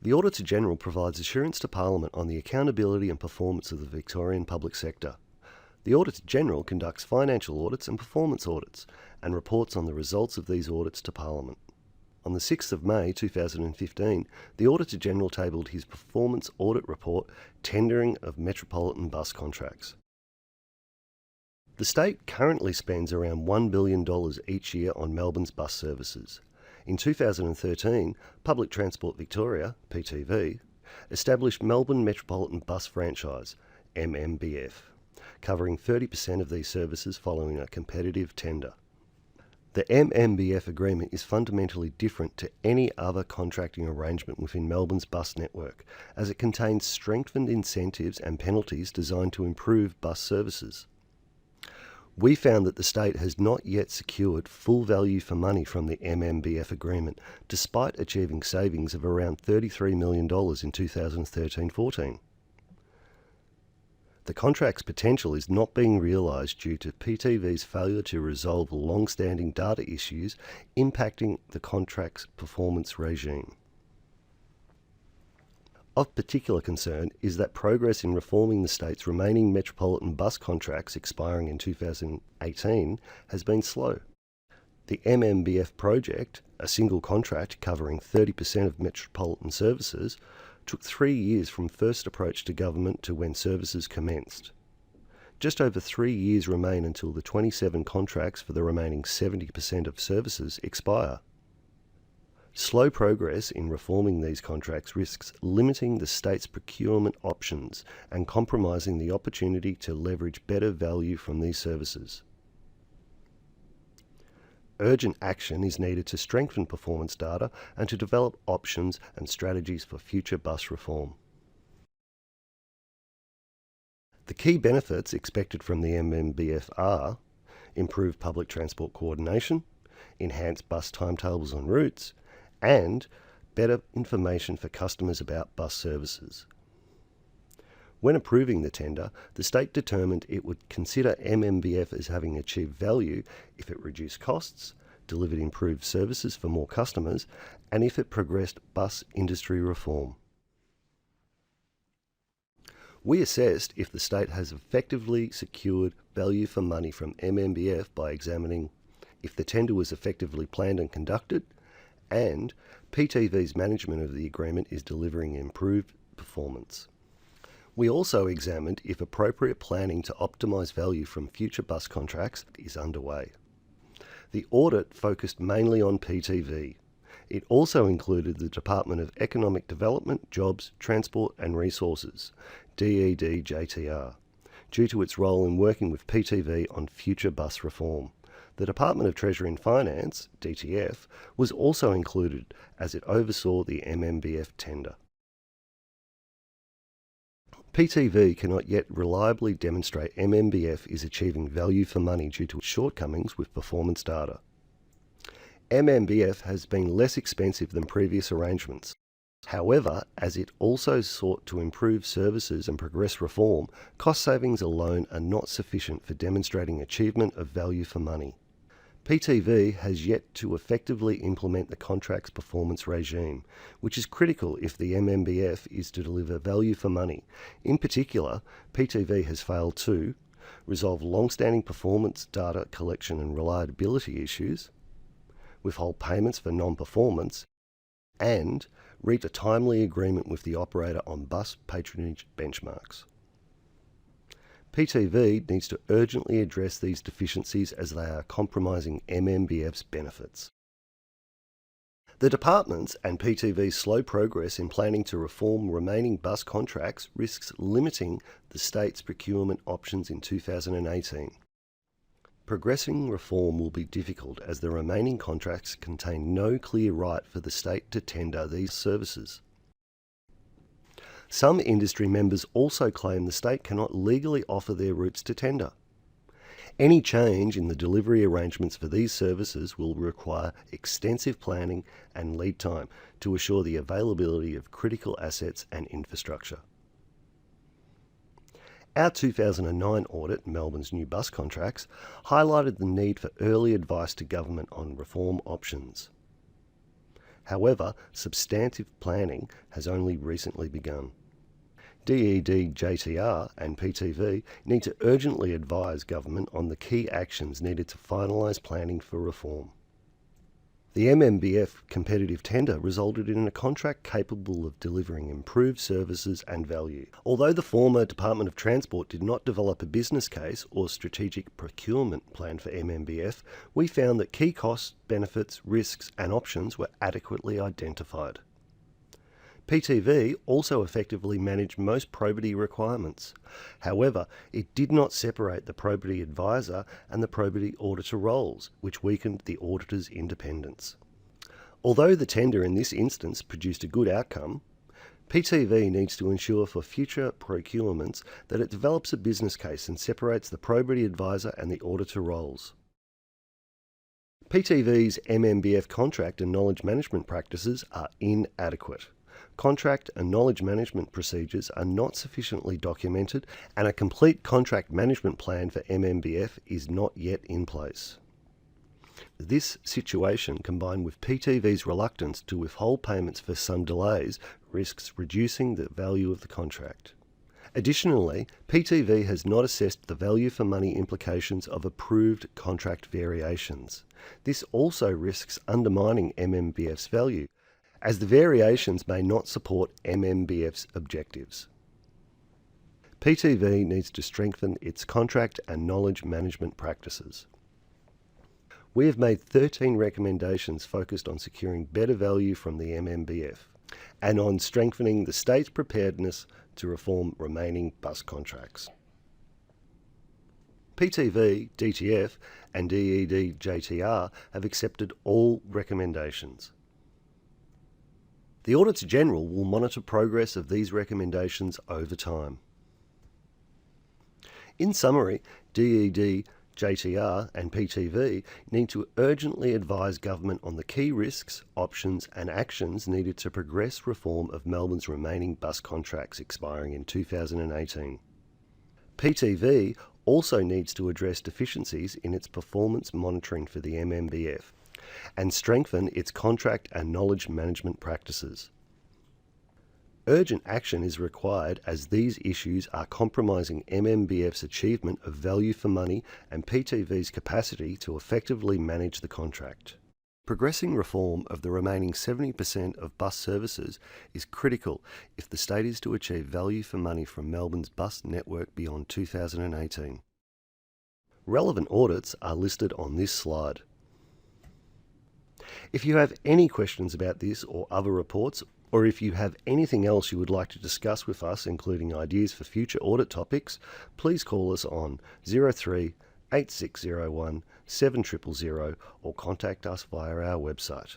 The Auditor-General provides assurance to Parliament on the accountability and performance of the Victorian public sector. The Auditor-General conducts financial audits and performance audits and reports on the results of these audits to Parliament. On the 6th of May 2015, the Auditor-General tabled his performance audit report, Tendering of Metropolitan Bus Contracts. The state currently spends around $1 billion each year on Melbourne's bus services. In 2013, Public Transport Victoria, PTV, established Melbourne Metropolitan Bus Franchise, MMBF, covering 30% of these services following a competitive tender. The MMBF agreement is fundamentally different to any other contracting arrangement within Melbourne's bus network, as it contains strengthened incentives and penalties designed to improve bus services. We found that the state has not yet secured full value for money from the MMBF agreement, despite achieving savings of around $33 million in 2013-14. The contract's potential is not being realised due to PTV's failure to resolve long-standing data issues impacting the contract's performance regime. Of particular concern is that progress in reforming the state's remaining metropolitan bus contracts expiring in 2018 has been slow. The MMBF project, a single contract covering 30% of metropolitan services, took 3 years from first approach to government to when services commenced. Just over 3 years remain until the 27 contracts for the remaining 70% of services expire. Slow progress in reforming these contracts risks limiting the state's procurement options and compromising the opportunity to leverage better value from these services. Urgent action is needed to strengthen performance data and to develop options and strategies for future bus reform. The key benefits expected from the MMBF are improved public transport coordination, enhanced bus timetables and routes, and better information for customers about bus services. When approving the tender, the state determined it would consider MMBF as having achieved value if it reduced costs, delivered improved services for more customers, and if it progressed bus industry reform. We assessed if the state has effectively secured value for money from MMBF by examining if the tender was effectively planned and conducted, and PTV's management of the agreement is delivering improved performance. We also examined if appropriate planning to optimise value from future bus contracts is underway. The audit focused mainly on PTV. It also included the Department of Economic Development, Jobs, Transport and Resources, DED-JTR, due to its role in working with PTV on future bus reform. The Department of Treasury and Finance, DTF, was also included as it oversaw the MMBF tender. PTV cannot yet reliably demonstrate MMBF is achieving value for money due to its shortcomings with performance data. MMBF has been less expensive than previous arrangements. However, as it also sought to improve services and progress reform, cost savings alone are not sufficient for demonstrating achievement of value for money. PTV has yet to effectively implement the contract's performance regime, which is critical if the MMBF is to deliver value for money. In particular, PTV has failed to resolve long-standing performance data collection and reliability issues, withhold payments for non-performance, and reach a timely agreement with the operator on bus patronage benchmarks. PTV needs to urgently address these deficiencies as they are compromising MMBF's benefits. The department's and PTV's slow progress in planning to reform remaining bus contracts risks limiting the state's procurement options in 2018. Progressing reform will be difficult as the remaining contracts contain no clear right for the state to tender these services. Some industry members also claim the state cannot legally offer their routes to tender. Any change in the delivery arrangements for these services will require extensive planning and lead time to assure the availability of critical assets and infrastructure. Our 2009 audit, Melbourne's new bus contracts, highlighted the need for early advice to government on reform options. However, substantive planning has only recently begun. DED, JTR and PTV need to urgently advise government on the key actions needed to finalise planning for reform. The MMBF competitive tender resulted in a contract capable of delivering improved services and value. Although the former Department of Transport did not develop a business case or strategic procurement plan for MMBF, we found that key costs, benefits, risks and options were adequately identified. PTV also effectively managed most probity requirements. However, it did not separate the probity advisor and the probity auditor roles, which weakened the auditor's independence. Although the tender in this instance produced a good outcome, PTV needs to ensure for future procurements that it develops a business case and separates the probity advisor and the auditor roles. PTV's MMBF contract and knowledge management practices are inadequate. Contract and knowledge management procedures are not sufficiently documented, and a complete contract management plan for MMBF is not yet in place. This situation, combined with PTV's reluctance to withhold payments for some delays, risks reducing the value of the contract. Additionally, PTV has not assessed the value for money implications of approved contract variations. This also risks undermining MMBF's value, as the variations may not support MMBF's objectives. PTV needs to strengthen its contract and knowledge management practices. We have made 13 recommendations focused on securing better value from the MMBF and on strengthening the state's preparedness to reform remaining bus contracts. PTV, DTF and DED, JTR have accepted all recommendations. The Auditor-General will monitor progress of these recommendations over time. In summary, DED, JTR and PTV need to urgently advise government on the key risks, options and actions needed to progress reform of Melbourne's remaining bus contracts expiring in 2018. PTV also needs to address deficiencies in its performance monitoring for the MMBF and strengthen its contract and knowledge management practices. Urgent action is required as these issues are compromising MMBF's achievement of value for money and PTV's capacity to effectively manage the contract. Progressing reform of the remaining 70% of bus services is critical if the state is to achieve value for money from Melbourne's bus network beyond 2018. Relevant audits are listed on this slide. If you have any questions about this or other reports, or if you have anything else you would like to discuss with us, including ideas for future audit topics, please call us on 03 8601 7000 or contact us via our website.